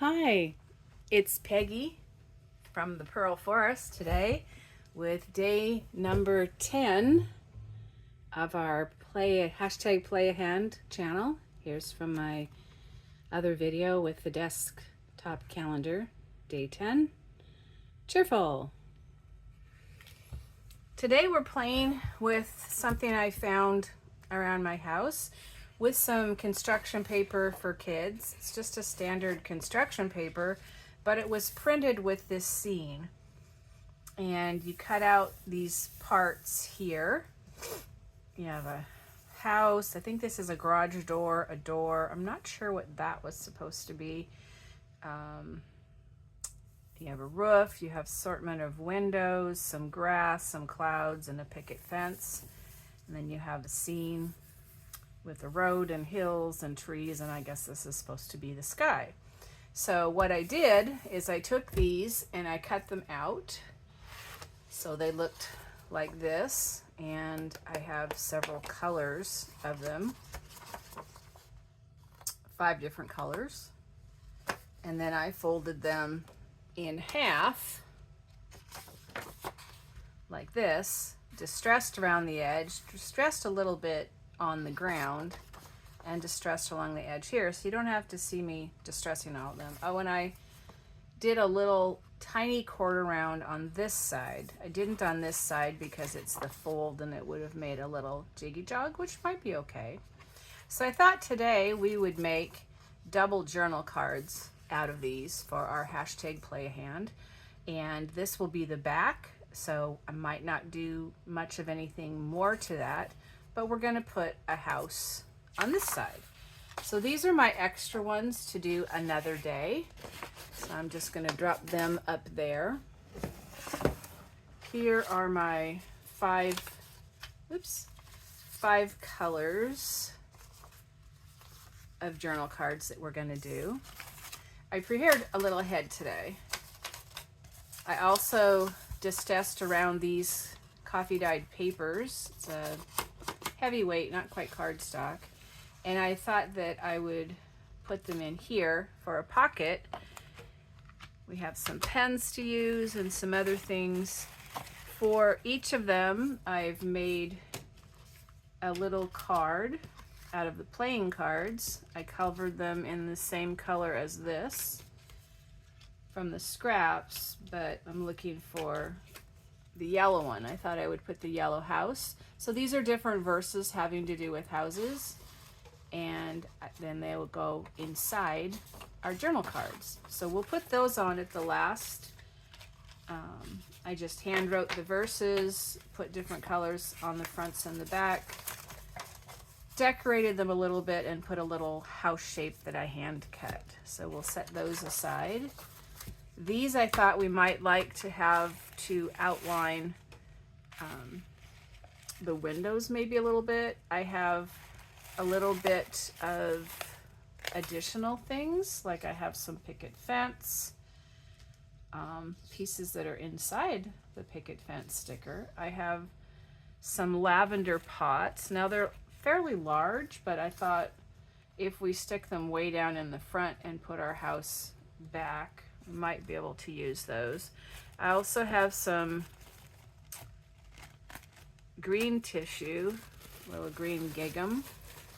Hi, it's Peggy from the Pearl Forest today with day number 10 of our Play a Hand channel. Here's from my other video with the desktop calendar, day 10. Cheerful. Today we're playing with something I found around my house with some construction paper for kids. It's just a standard construction paper, but it was printed with this scene. And you cut out these parts here. You have a house. I think this is a garage door, a door. I'm not sure what that was supposed to be. You have a roof, you have assortment of windows, some grass, some clouds, and a picket fence. And then you have a scene with a road and hills and trees, and I guess this is supposed to be the sky. So what I did is I took these and I cut them out so they looked like this, and I have several colors of them, 5 different colors, and then I folded them in half like this, distressed around the edge, distressed a little bit on the ground, and distressed along the edge here, so you don't have to see me distressing all of them. Oh, and I did a little tiny quarter round on this side. I didn't on this side because it's the fold and it would have made a little jiggy jog, which might be okay. So I thought today we would make double journal cards out of these for our hashtag Play a Hand, and this will be the back, so I might not do much of anything more to that, but we're going to put a house on this side. So these are my extra ones to do another day, so I'm just going to drop them up there. Here are my five colors of journal cards that we're going to do. I prepared a little ahead today. I also distressed around these coffee dyed papers. It's a heavyweight, not quite cardstock. And I thought that I would put them in here for a pocket. We have some pens to use and some other things. For each of them, I've made a little card out of the playing cards. I covered them in the same color as this from the scraps, but I'm looking for the yellow one. I thought I would put the yellow house. So these are different verses having to do with houses, and then they will go inside our journal cards. So we'll put those on at the last. I just hand wrote the verses, put different colors on the fronts and the back, decorated them a little bit, and put a little house shape that I hand cut. So we'll set those aside. These I thought we might like to have to outline the windows maybe a little bit. I have a little bit of additional things, like I have some picket fence, pieces that are inside the picket fence sticker. I have some lavender pots. Now they're fairly large, but I thought if we stick them way down in the front and put our house back, we might be able to use those. I also have some green tissue, a little green gingham,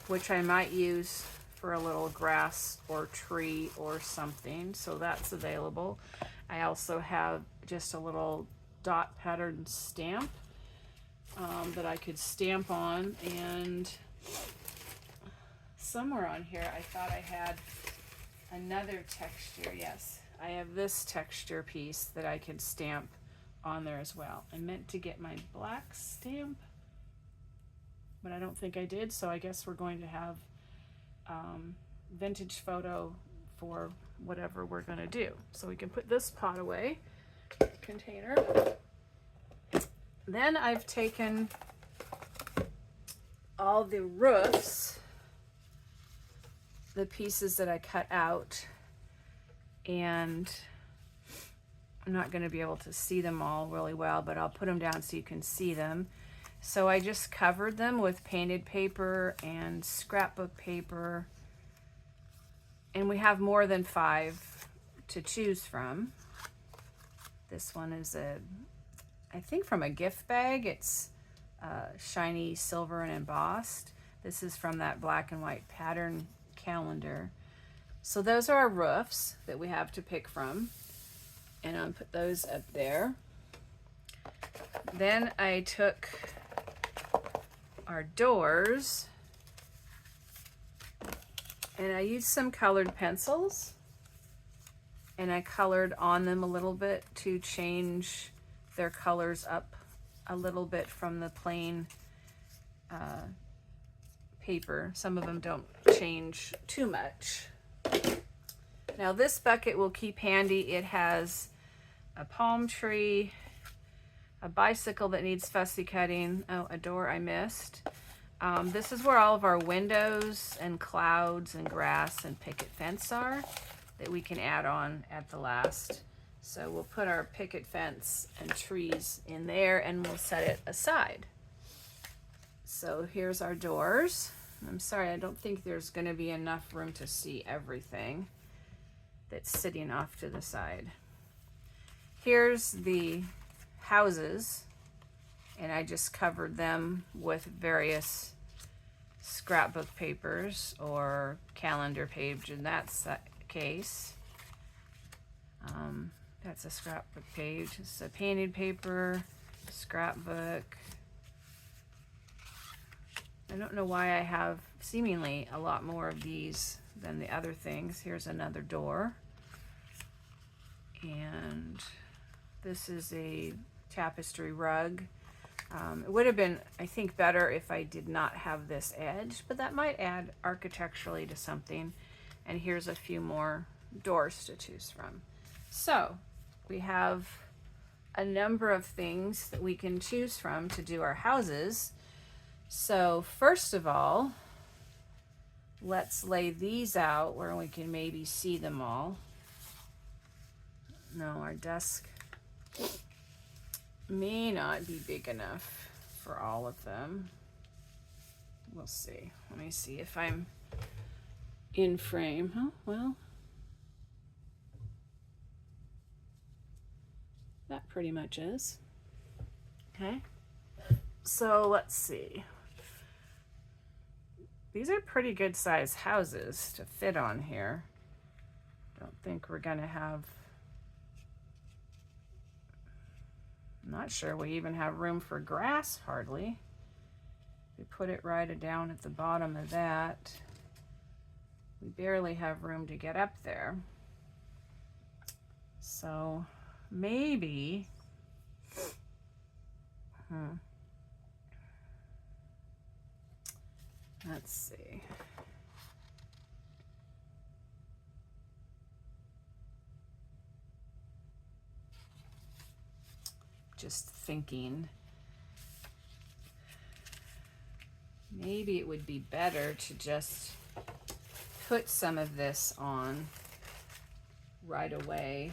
which I might use for a little grass or tree or something, so that's available. I also have just a little dot pattern stamp that I could stamp on, and somewhere on here I thought I had another texture. Yes, I have this texture piece that I can stamp on there as well. I meant to get my black stamp, but I don't think I did, so I guess we're going to have vintage photo for whatever we're going to do. So we can put this pot away, container. Then I've taken all the roofs, the pieces that I cut out, and I'm not going to be able to see them all really well, but I'll put them down so you can see them. So I just covered them with painted paper and scrapbook paper, and we have more than 5 to choose from. This one is I think from a gift bag. It's shiny silver and embossed. This is from that black and white pattern calendar. So those are our roofs that we have to pick from. And I'll put those up there. Then I took our doors and I used some colored pencils and I colored on them a little bit to change their colors up a little bit from the plain paper. Some of them don't change too much. Now this bucket will keep handy. It has a palm tree, a bicycle that needs fussy cutting, oh, a door I missed. This is where all of our windows and clouds and grass and picket fence are that we can add on at the last. So we'll put our picket fence and trees in there and we'll set it aside. So here's our doors. I'm sorry, I don't think there's going to be enough room to see everything that's sitting off to the side. Here's the houses, and I just covered them with various scrapbook papers or calendar page in that case. That's a scrapbook page. It's a painted paper, scrapbook. I don't know why I have seemingly a lot more of these than the other things. Here's another door. And this is a tapestry rug. It would have been, I think, better if I did not have this edge, but that might add architecturally to something. And here's a few more doors to choose from. So we have a number of things that we can choose from to do our houses. So first of all, let's lay these out where we can maybe see them all. No, our desk may not be big enough for all of them. We'll see. Let me see if I'm in frame. Oh, well, that pretty much is. Okay. So let's see. These are pretty good sized houses to fit on here. Don't think we're gonna have, I'm not sure we even have room for grass hardly. We put it right down at the bottom of that. We barely have room to get up there. So maybe, let's see. Just thinking, maybe it would be better to just put some of this on right away,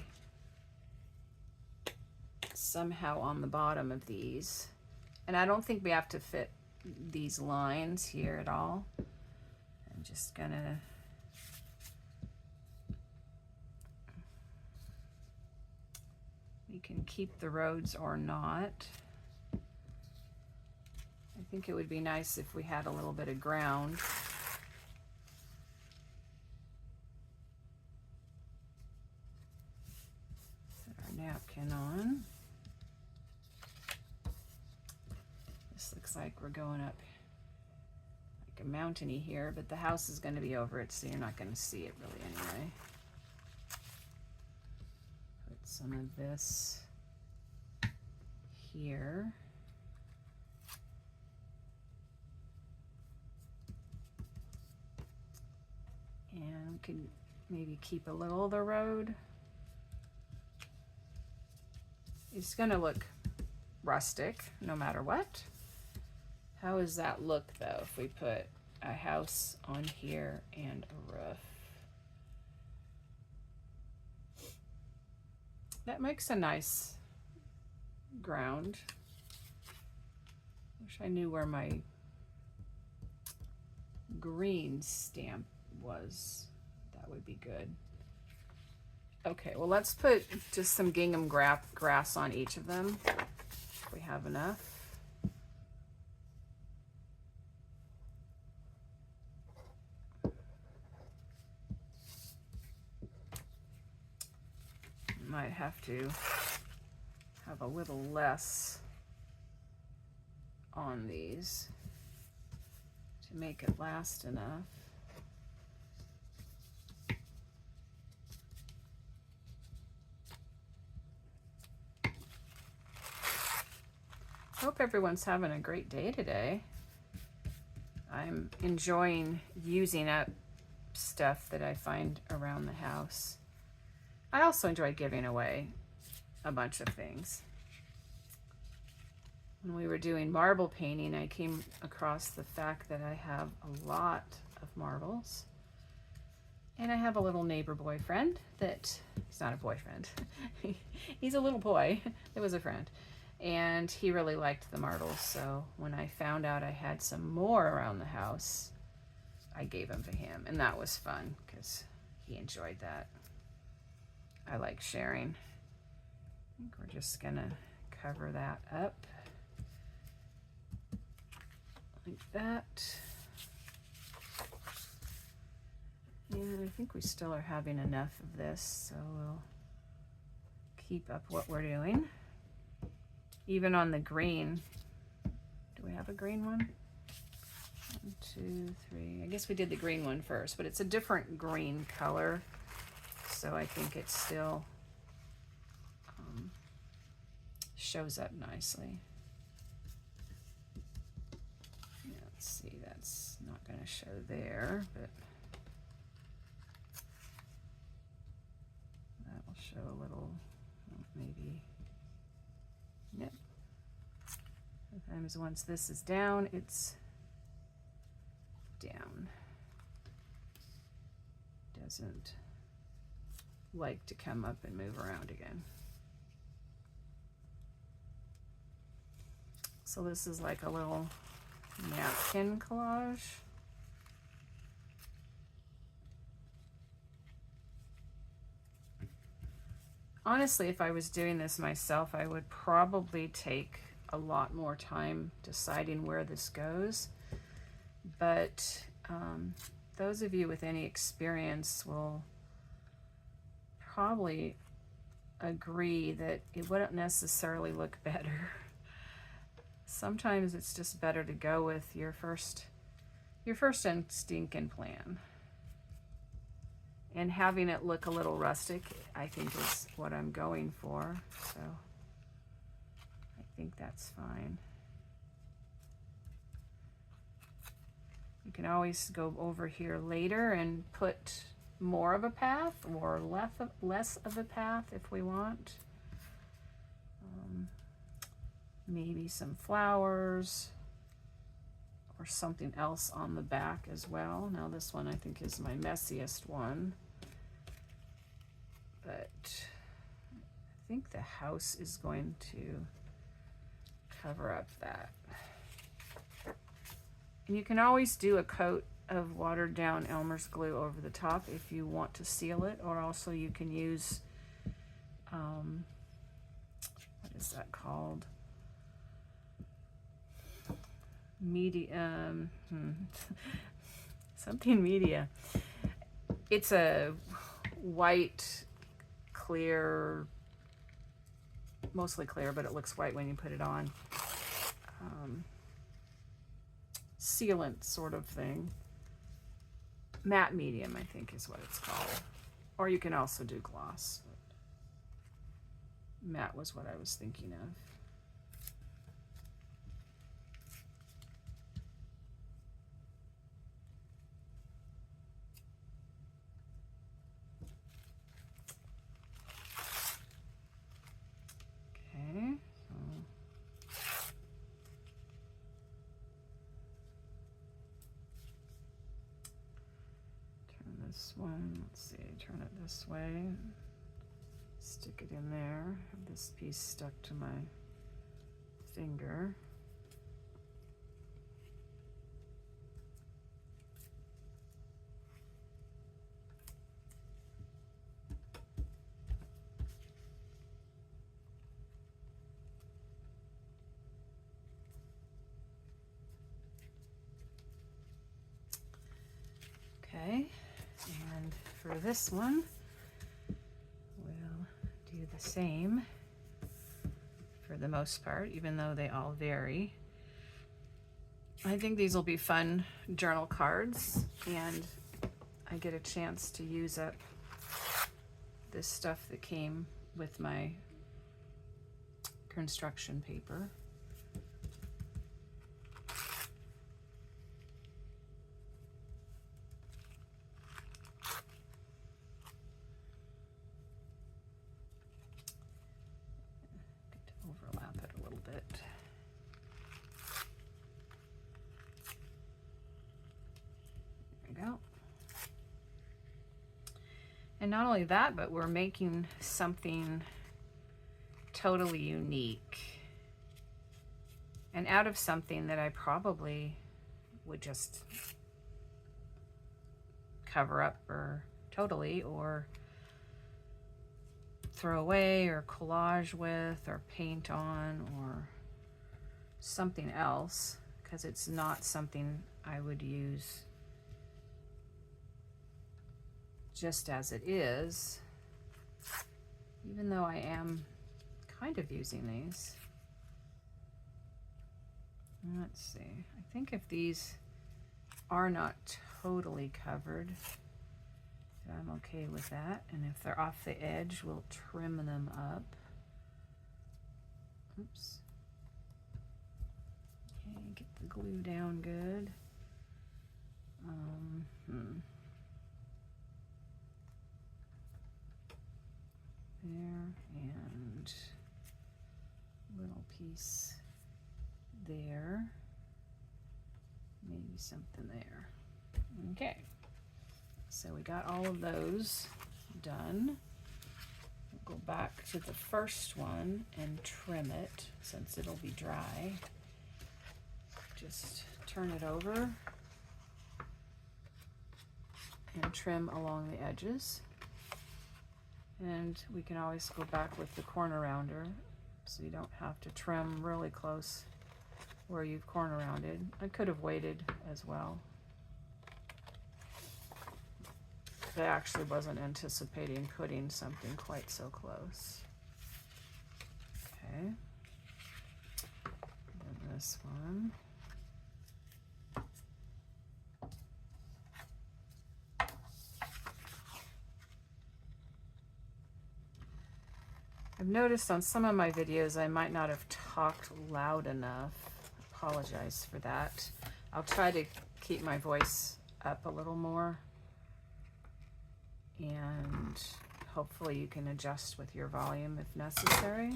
somehow on the bottom of these. And I don't think we have to fit these lines here at all. I'm just gonna we can keep the roads or not. I think it would be nice if we had a little bit of ground. Put our napkin on. This looks like we're going up like a mountainy here, but the house is going to be over it, so you're not going to see it really anyway. Put some of this here. And we can maybe keep a little of the road. It's going to look rustic no matter what. How does that look though if we put a house on here and a roof? That makes a nice ground. Wish I knew where my green stamp was. That would be good. Okay, well, let's put just some gingham grass on each of them if we have enough. Might have to have a little less on these to make it last enough. Hope everyone's having a great day today. I'm enjoying using up stuff that I find around the house. I also enjoy giving away a bunch of things. When we were doing marble painting, I came across the fact that I have a lot of marbles. And I have a little neighbor boyfriend that, he's not a boyfriend, he's a little boy that was a friend. And he really liked the marbles, so when I found out I had some more around the house, I gave them to him. And that was fun, because he enjoyed that. I like sharing. I think we're just gonna cover that up like that. And I think we still are having enough of this, so we'll keep up what we're doing. Even on the green, do we have a green one? 1, 2, 3, I guess we did the green one first, but it's a different green color. So I think it still shows up nicely. Yeah, let's see, that's not gonna show there, but that will show a little, maybe, yep. Sometimes once this is down, it's down. Doesn't like to come up and move around again. So this is like a little napkin collage. Honestly, if I was doing this myself, I would probably take a lot more time deciding where this goes. But those of you with any experience will probably agree that it wouldn't necessarily look better. Sometimes it's just better to go with your first instinct and plan. And having it look a little rustic, I think, is what I'm going for. So I think that's fine. You can always go over here later and put more of a path or less of a path if we want. Maybe some flowers or something else on the back as well. Now this one I think is my messiest one, but I think the house is going to cover up that. And you can always do a coat of watered down Elmer's glue over the top if you want to seal it, or also you can use, what is that called? Medium, something media. It's a white, clear, mostly clear, but it looks white when you put it on. Sealant sort of thing. Matte medium, I think, is what it's called. Or you can also do gloss. Matte was what I was thinking of. Okay, turn this one, let's see, turn it this way, stick it in there, have this piece stuck to my finger. Okay, and for this one, we'll do the same for the most part, even though they all vary. I think these will be fun journal cards, and I get a chance to use up this stuff that came with my construction paper. Overlap it a little bit. There we go. And not only that, but we're making something totally unique and out of something that I probably would just cover up or totally or throw away or collage with or paint on or something else, because it's not something I would use just as it is, even though I am kind of using these. Let's see, I think if these are not totally covered, I'm okay with that. And if they're off the edge, we'll trim them up. Oops. Okay, get the glue down good. There, and little piece there. Maybe something there. Okay. So we got all of those done. We'll go back to the first one and trim it since it'll be dry. Just turn it over and trim along the edges. And we can always go back with the corner rounder so you don't have to trim really close where you've corner rounded. I could have waited as well. I actually wasn't anticipating putting something quite so close. Okay. And this one. I've noticed on some of my videos I might not have talked loud enough. I apologize for that. I'll try to keep my voice up a little more. And hopefully you can adjust with your volume if necessary.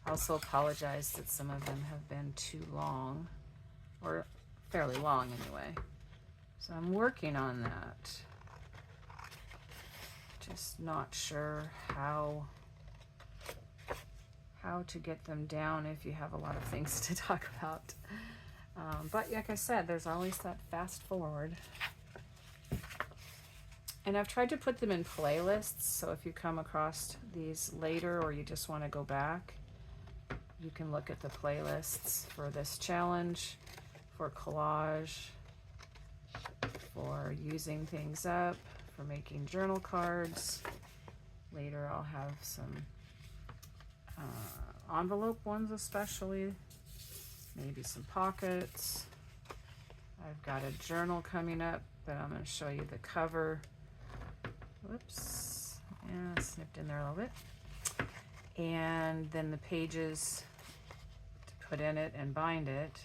I also apologize that some of them have been too long, or fairly long anyway. So I'm working on that. Just not sure how to get them down if you have a lot of things to talk about. But like I said, there's always that fast forward. And I've tried to put them in playlists, so if you come across these later or you just want to go back, you can look at the playlists for this challenge, for collage, for using things up, for making journal cards. Later I'll have some envelope ones especially, maybe some pockets. I've got a journal coming up, but I'm going to show you the cover. Whoops, yeah, snipped in there a little bit. And then the pages to put in it and bind it.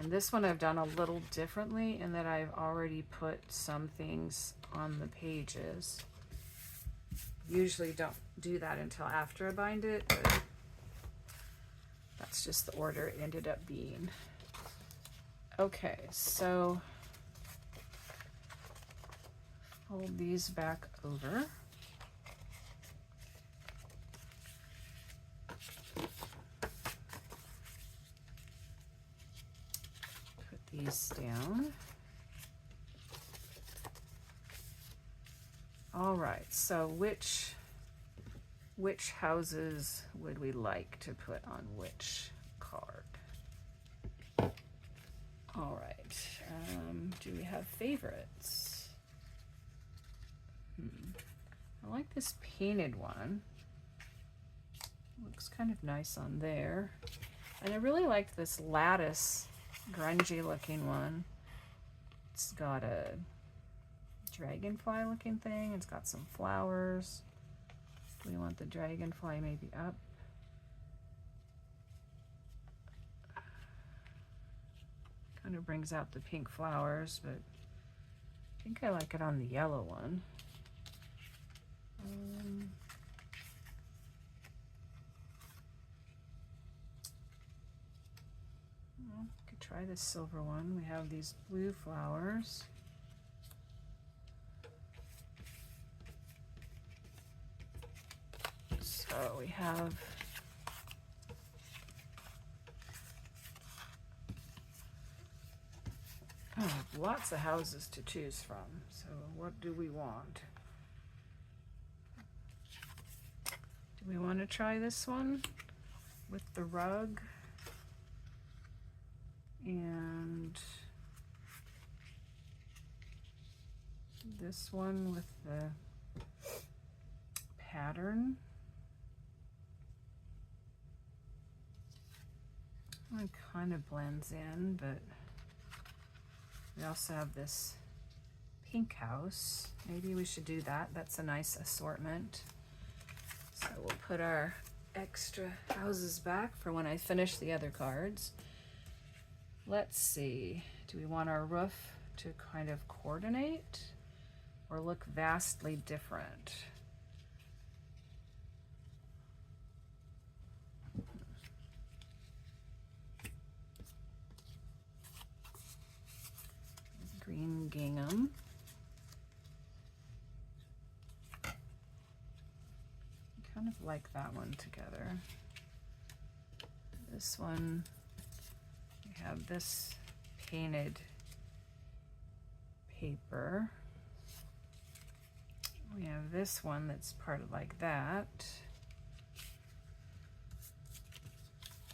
And this one I've done a little differently in that I've already put some things on the pages. Usually don't do that until after I bind it, but that's just the order it ended up being. Okay, so fold these back over. Put these down. All right, so which houses would we like to put on which card? All right. Do we have favorites? I like this painted one. Looks kind of nice on there. And I really like this lattice, grungy looking one. It's got a dragonfly looking thing. It's got some flowers. Do we want the dragonfly maybe up? Kind of brings out the pink flowers, but I think I like it on the yellow one. Well, could try this silver one. We have these blue flowers. So we have lots of houses to choose from. So what do we want? Do we want to try this one with the rug and this one with the pattern? It kind of blends in, but we also have this pink house. Maybe we should do that. That's a nice assortment. So we'll put our extra houses back for when I finish the other cards. Let's see. Do we want our roof to kind of coordinate or look vastly different? Green gingham. Kind of like that one together. This one, we have this painted paper. We have this one that's parted like that.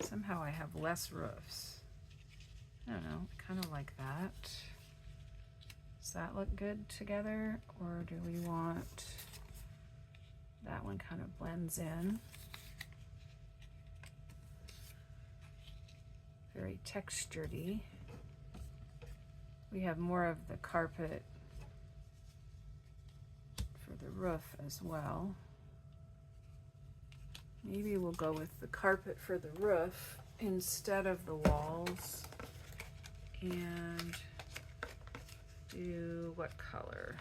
Somehow I have less roofs. I don't know, kind of like that. Does that look good together, or do we want that one kind of blends in? Very textured-y. We have more of the carpet for the roof as well. Maybe we'll go with the carpet for the roof instead of the walls. And do what color?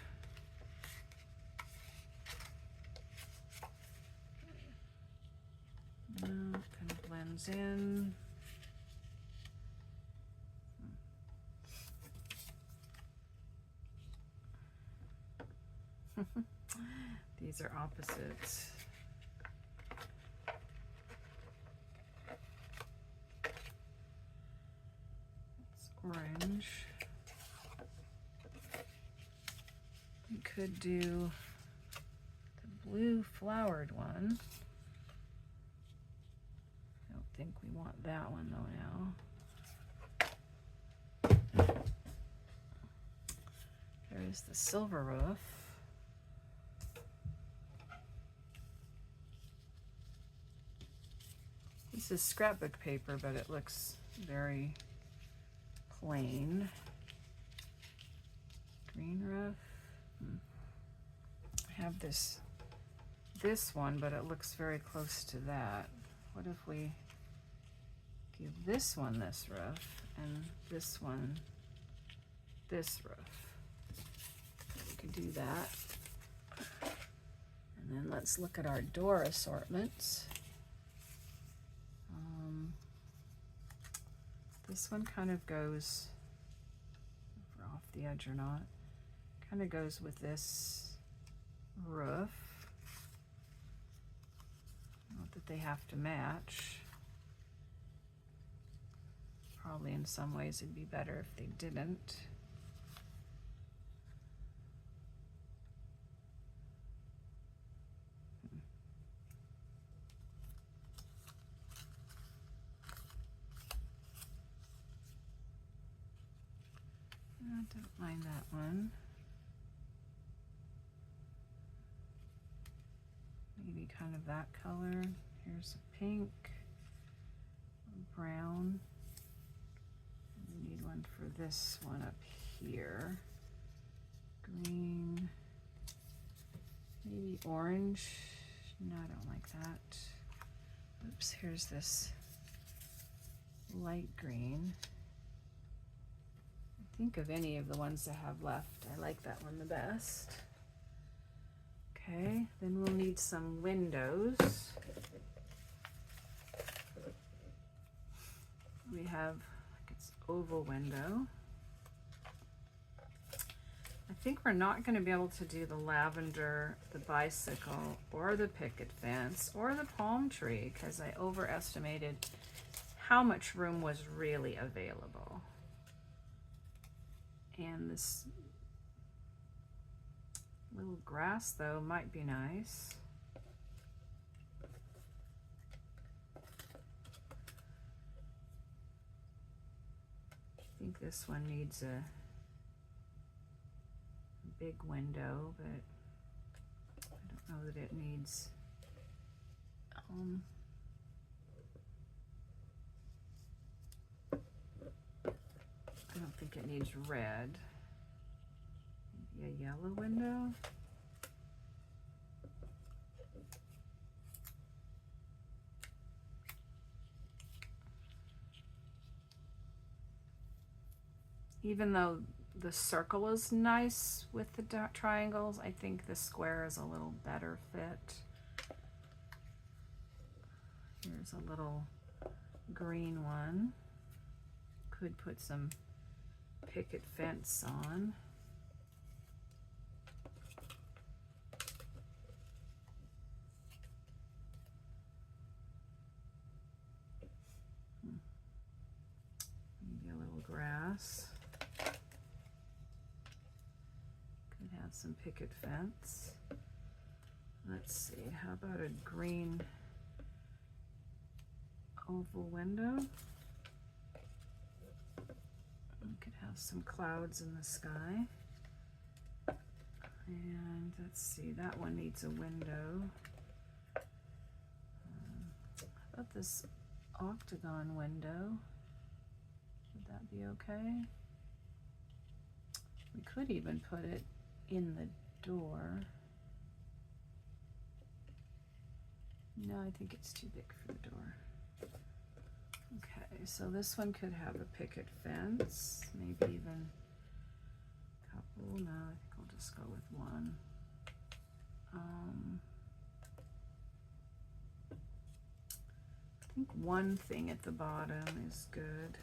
No, kind of blends in. These are opposites. It's orange. We could do the blue flowered one. I don't think we want that one though now. There's the silver roof. This is scrapbook paper, but it looks very plain. Green roof. I have this one, but it looks very close to that. What if we give this one this roof and this one this roof? We could do that. And then let's look at our door assortments. This one kind of goes, if we're off the edge or not, kind of goes with this roof. Not that they have to match. Probably in some ways it'd be better if they didn't. I don't mind that one. Maybe kind of that color. Here's a pink, a brown. We need one for this one up here. Green, maybe orange. No, I don't like that. Oops, here's this light green. Think of any of the ones I have left. I like that one the best. Okay, then we'll need some windows. We have, like, it's oval window. I think we're not going to be able to do the lavender, the bicycle, or the picket fence, or the palm tree, because I overestimated how much room was really available. And this little grass, though, might be nice. I think this one needs a big window, but I don't know that it needs I don't think it needs red. Maybe a yellow window. Even though the circle is nice with the triangles, I think the square is a little better fit. Here's a little green one. Could put some picket fence on. Maybe a little grass. Could have some picket fence. Let's see, how about a green oval window? We could have some clouds in the sky. And let's see, that one needs a window. How about this octagon window? Would that be okay? We could even put it in the door. No, I think it's too big for the door. Okay, so this one could have a picket fence, maybe even a couple. No, I think I'll just go with one. I think one thing at the bottom is good.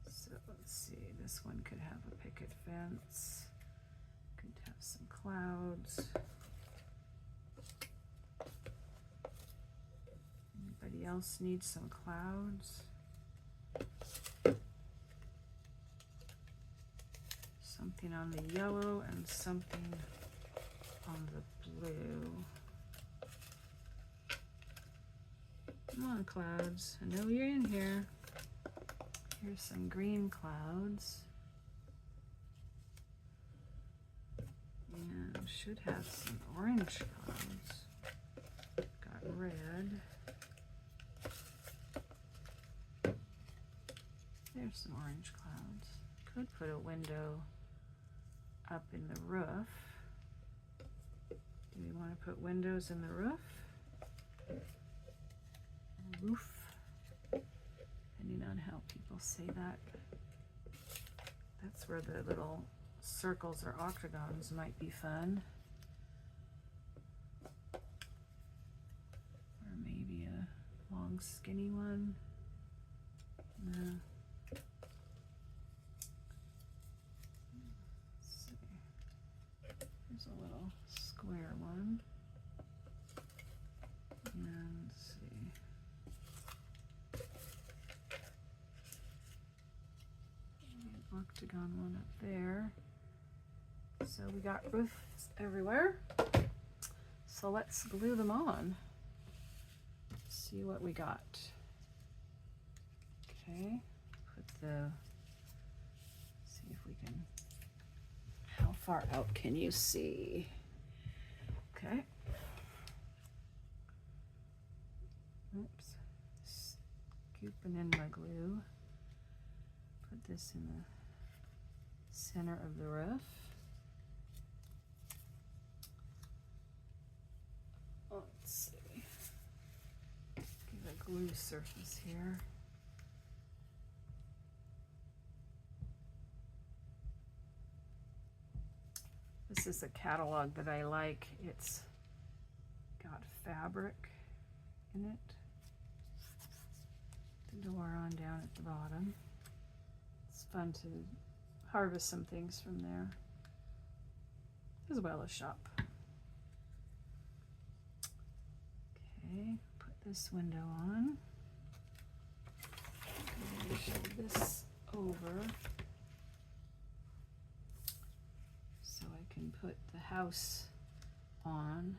So let's see, this one could have a picket fence, could have some clouds. Anybody else need some clouds? Something on the yellow and something on the blue. Come on, clouds. I know you're in here. Here's some green clouds. And should have some orange clouds. Got red. There's some orange clouds. Could put a window up in the roof. Do we want to put windows in the roof? Roof, depending on how people say that. That's where the little circles or octagons might be fun. Or maybe a long skinny one. No. Let's see. Here's a little square one. And let's see. An octagon one up there. So we got roofs everywhere. So let's glue them on. See what we got. Okay, put the, see if we can, how far out can you see? Okay. Oops. Scooping in my glue. Put this in the center of the roof. Let's see. Give a glue surface here. This is a catalog that I like. It's got fabric in it. The door on down at the bottom. It's fun to harvest some things from there, as well as shop. Okay, put this window on. I'm going to shove this over so I can put the house on.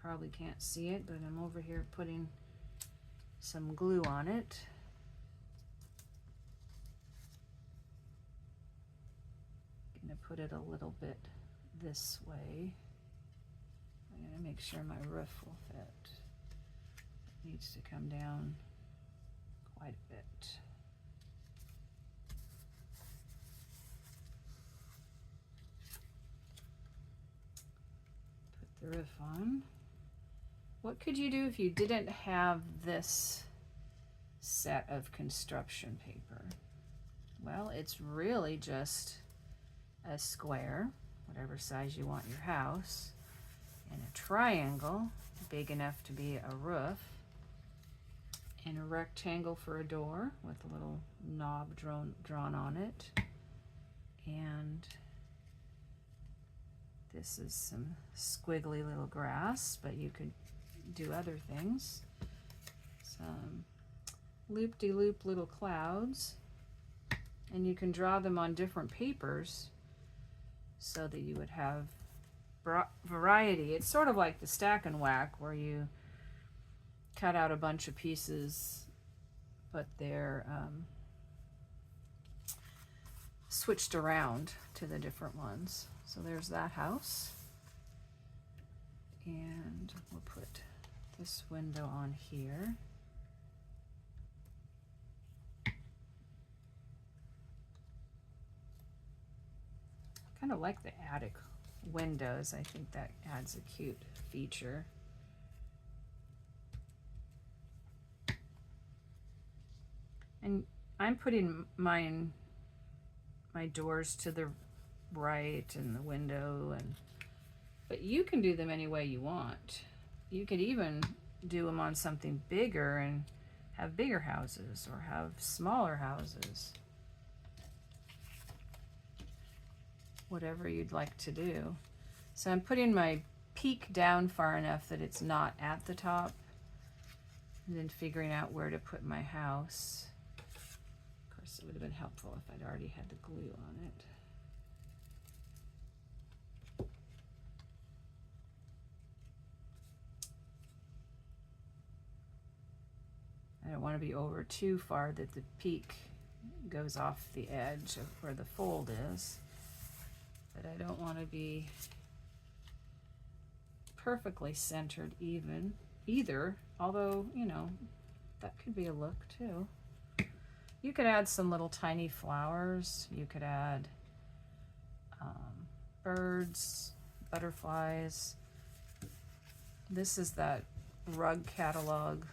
Probably can't see it, but I'm over here putting some glue on it. Gonna put it a little bit this way. I'm gonna make sure my roof will fit. It needs to come down quite a bit. Put the roof on. What could you do if you didn't have this set of construction paper? Well, it's really just a square, whatever size you want your house, and a triangle big enough to be a roof, and a rectangle for a door with a little knob drawn on it. And this is some squiggly little grass, but you could do other things. Some loop-de-loop little clouds, and you can draw them on different papers so that you would have variety. It's sort of like the stack and whack, where you cut out a bunch of pieces, but they're switched around to the different ones. So there's that house, and we'll put this window on here. I kind of like the attic windows. I think that adds a cute feature. And I'm putting my doors to the right and the window, but you can do them any way you want. You could even do them on something bigger and have bigger houses or have smaller houses. Whatever you'd like to do. So I'm putting my peak down far enough that it's not at the top, and then figuring out where to put my house. Of course, it would have been helpful if I'd already had the glue on it. I don't want to be over too far that the peak goes off the edge of where the fold is, but I don't want to be perfectly centered either, although, you know, that could be a look too. You could add some little tiny flowers. You could add birds, butterflies. This is that rug catalog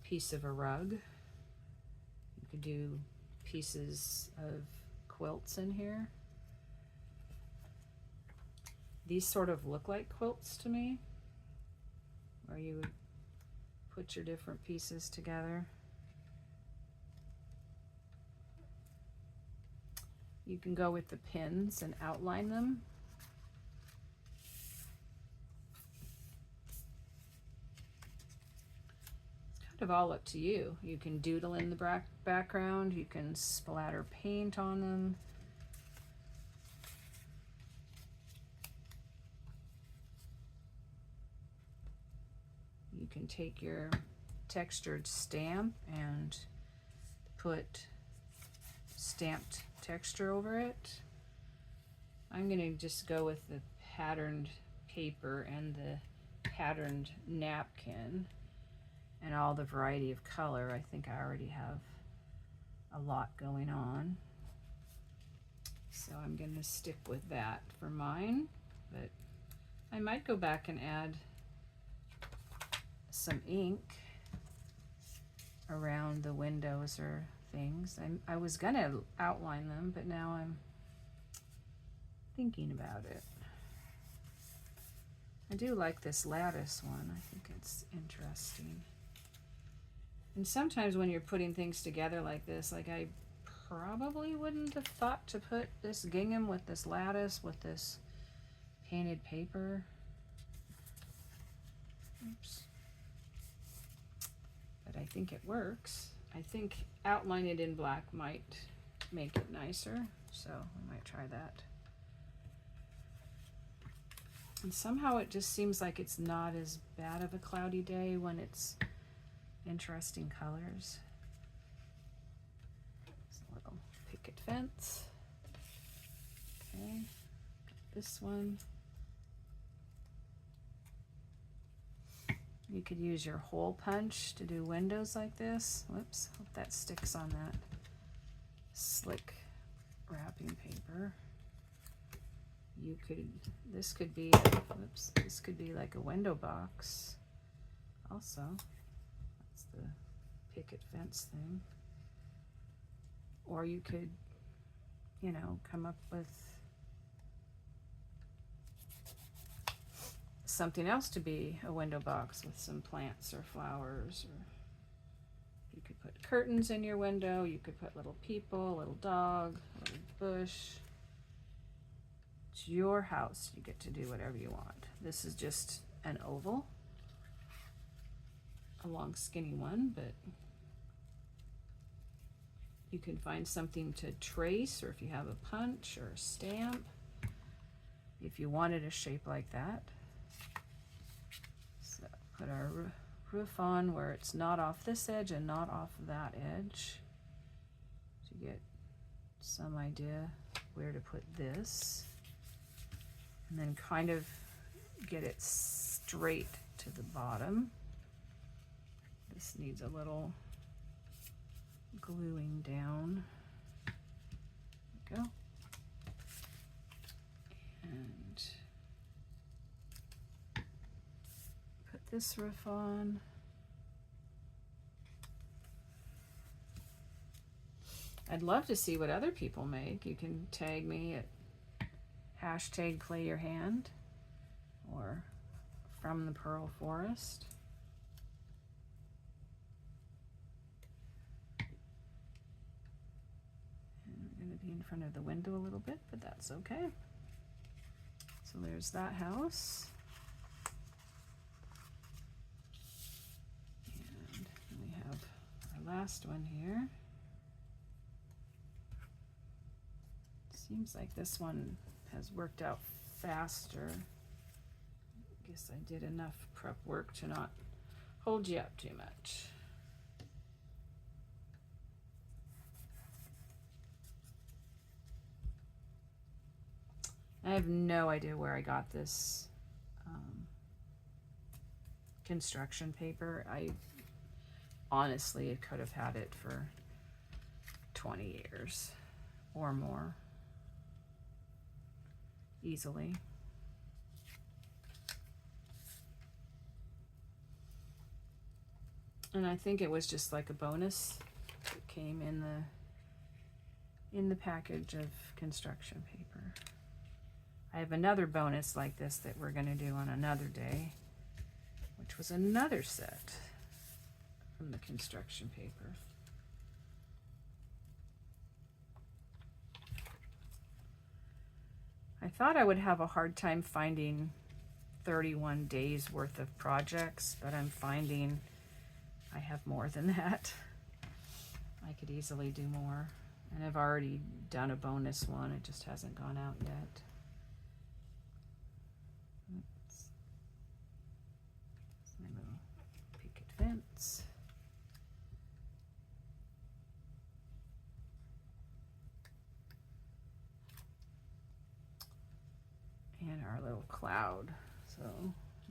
piece of a rug. You could do pieces of quilts in here. These sort of look like quilts to me, where you would put your different pieces together. You can go with the pins and outline them. It's kind of all up to you. You can doodle in the background, you can splatter paint on them. You can take your textured stamp and put stamped texture over it. I'm going to just go with the patterned paper and the patterned napkin and all the variety of color. I think I already have a lot going on. So I'm going to stick with that for mine, but I might go back and add some ink around the windows or things. I was gonna outline them, but now I'm thinking about it. I do like this lattice one. I think it's interesting. And sometimes when you're putting things together like this, like I probably wouldn't have thought to put this gingham with this lattice with this painted paper. Oops. But I think it works. I think outline it in black might make it nicer, so I might try that. And somehow it just seems like it's not as bad of a cloudy day when it's interesting colors. It's a little picket fence. Okay, this one. You could use your hole punch to do windows like this. Whoops, hope that sticks on that slick wrapping paper. You could, this could be, whoops, this could be like a window box also. That's the picket fence thing. Or you could, you know, come up with something else to be a window box with some plants or flowers, or you could put curtains in your window, you could put little people, a little dog, a little bush. It's your house, you get to do whatever you want. This is just an oval, a long skinny one, but you can find something to trace, or if you have a punch or a stamp, if you wanted a shape like that. Put our roof on where it's not off this edge and not off that edge to get some idea where to put this, and then kind of get it straight to the bottom. This needs a little gluing down. There we go. And this roof on. I'd love to see what other people make. You can tag me at #PlayYourHand or From the Pearl Forest. And we're going to be in front of the window a little bit, but that's okay. So there's that house. Last one here. Seems like this one has worked out faster. I guess I did enough prep work to not hold you up too much. I have no idea where I got this construction paper. Honestly, it could have had it for 20 years or more, easily. And I think it was just like a bonus that came in the package of construction paper. I have another bonus like this that we're going to do on another day, which was another set from the construction paper. I thought I would have a hard time finding 31 days worth of projects, but I'm finding I have more than that. I could easily do more, and I've already done a bonus one. It just hasn't gone out yet. Oops. It's my little picket fence. cloud. So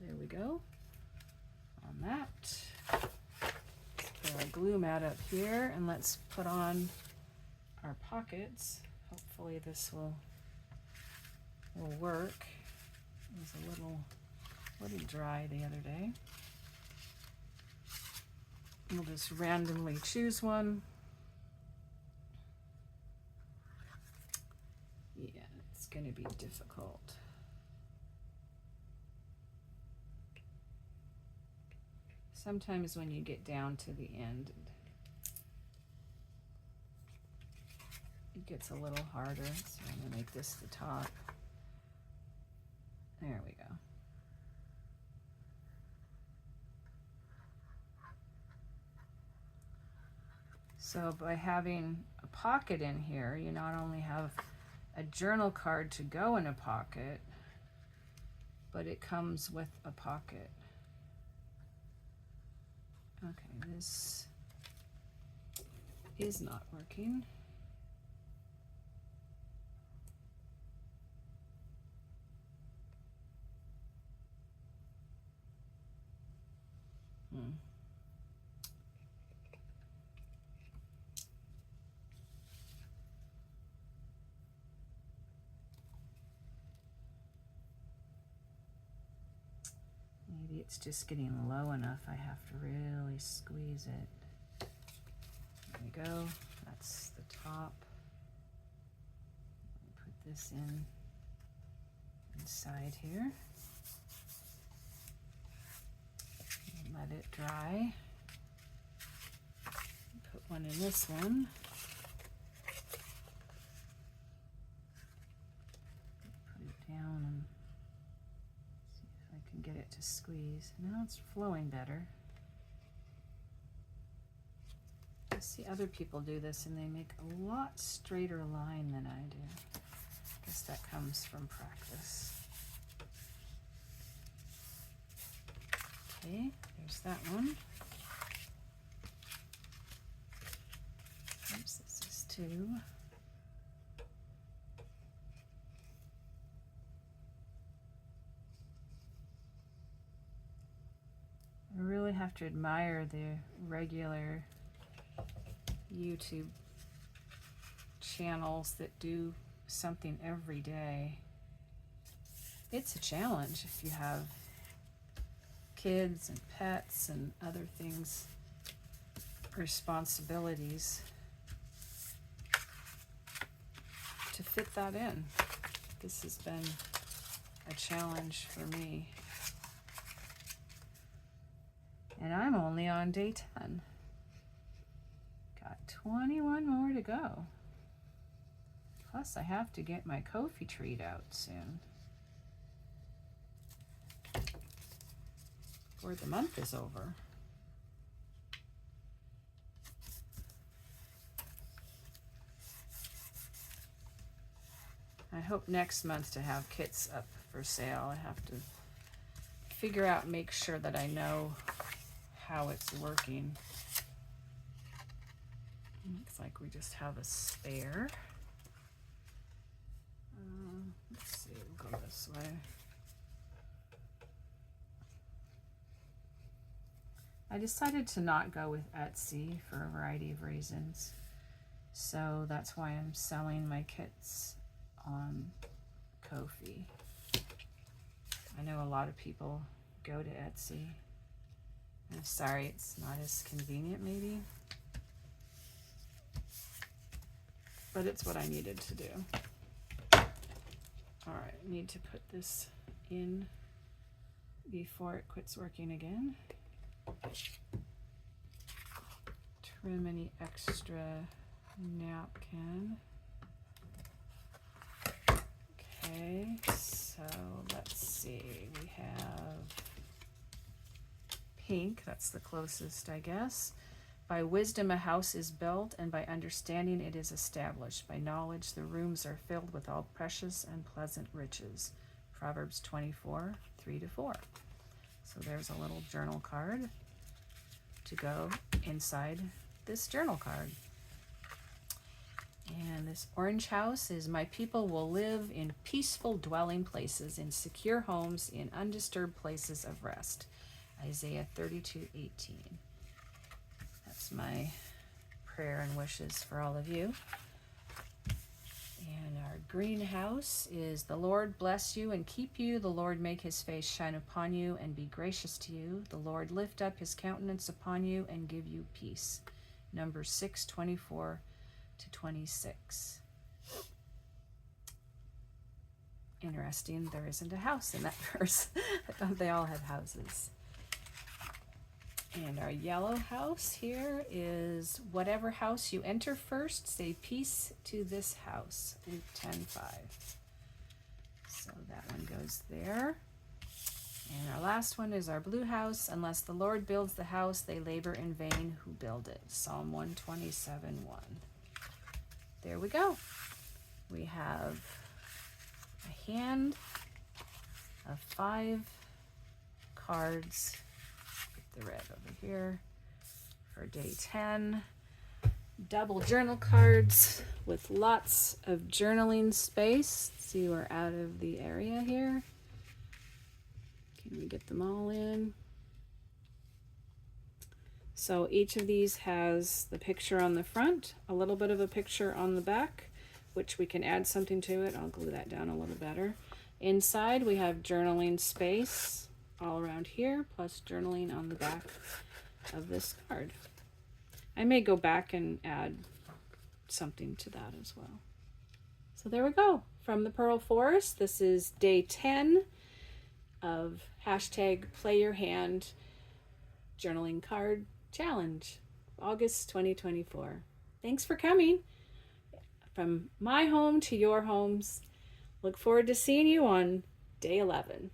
there we go on that. Put our glue mat up here and let's put on our pockets. Hopefully this will work. It was a little dry the other day. We'll just randomly choose one. Yeah, it's going to be difficult. Sometimes when you get down to the end, it gets a little harder. So I'm going to make this the top. There we go. So by having a pocket in here, you not only have a journal card to go in a pocket, but it comes with a pocket. Okay, this is not working. Maybe it's just getting low enough. I have to really squeeze it. There we go. That's the top. Put this in inside here. And let it dry. Put one in this one. Put it down and see if I can get it to squeeze. Now it's flowing better. I see other people do this and they make a lot straighter line than I do. I guess that comes from practice. Okay, there's that one. Oops, this is 2. I really have to admire the regular YouTube channels that do something every day. It's a challenge if you have kids and pets and other things, responsibilities, to fit that in. This has been a challenge for me. And I'm only on day 10. Got 21 more to go. Plus I have to get my Ko-fi treat out soon, before the month is over. I hope next month to have kits up for sale. I have to figure out, make sure that I know how it's working. Looks like we just have a spare. Let's see, we'll go this way. I decided to not go with Etsy for a variety of reasons. So that's why I'm selling my kits on Ko-fi. I know a lot of people go to Etsy. I'm sorry it's not as convenient maybe, but it's what I needed to do. All right, I need to put this in before it quits working again. Trim any extra napkin. Okay, so let's see, we have pink, that's the closest, I guess. By wisdom a house is built, and by understanding it is established. By knowledge the rooms are filled with all precious and pleasant riches. Proverbs 24, 3-4. So there's a little journal card to go inside this journal card. And this orange house is my people will live in peaceful dwelling places, in secure homes, in undisturbed places of rest. Isaiah 32:18. That's my prayer and wishes for all of you. And our greenhouse is the Lord bless you and keep you. The Lord make his face shine upon you and be gracious to you. The Lord lift up his countenance upon you and give you peace. Numbers 6:24-26. Interesting, there isn't a house in that verse. I thought they all had houses. And our yellow house here is whatever house you enter first, say peace to this house. Luke 10:5. So that one goes there. And our last one is our blue house. Unless the Lord builds the house, they labor in vain who build it. Psalm 127:1. There we go. We have a hand of 5 cards. The red over here for day 10. Double journal cards with lots of journaling space. See, we're out of the area here. Can we get them all in? So each of these has the picture on the front, a little bit of a picture on the back, which we can add something to it. I'll glue that down a little better. Inside we have journaling space all around here, plus journaling on the back of this card. I may go back and add something to that as well. So there we go. From the Pearl Forest, this is day 10 of #PlayYourHand journaling card challenge, August 2024. Thanks for coming. From my home to your homes. Look forward to seeing you on day 11.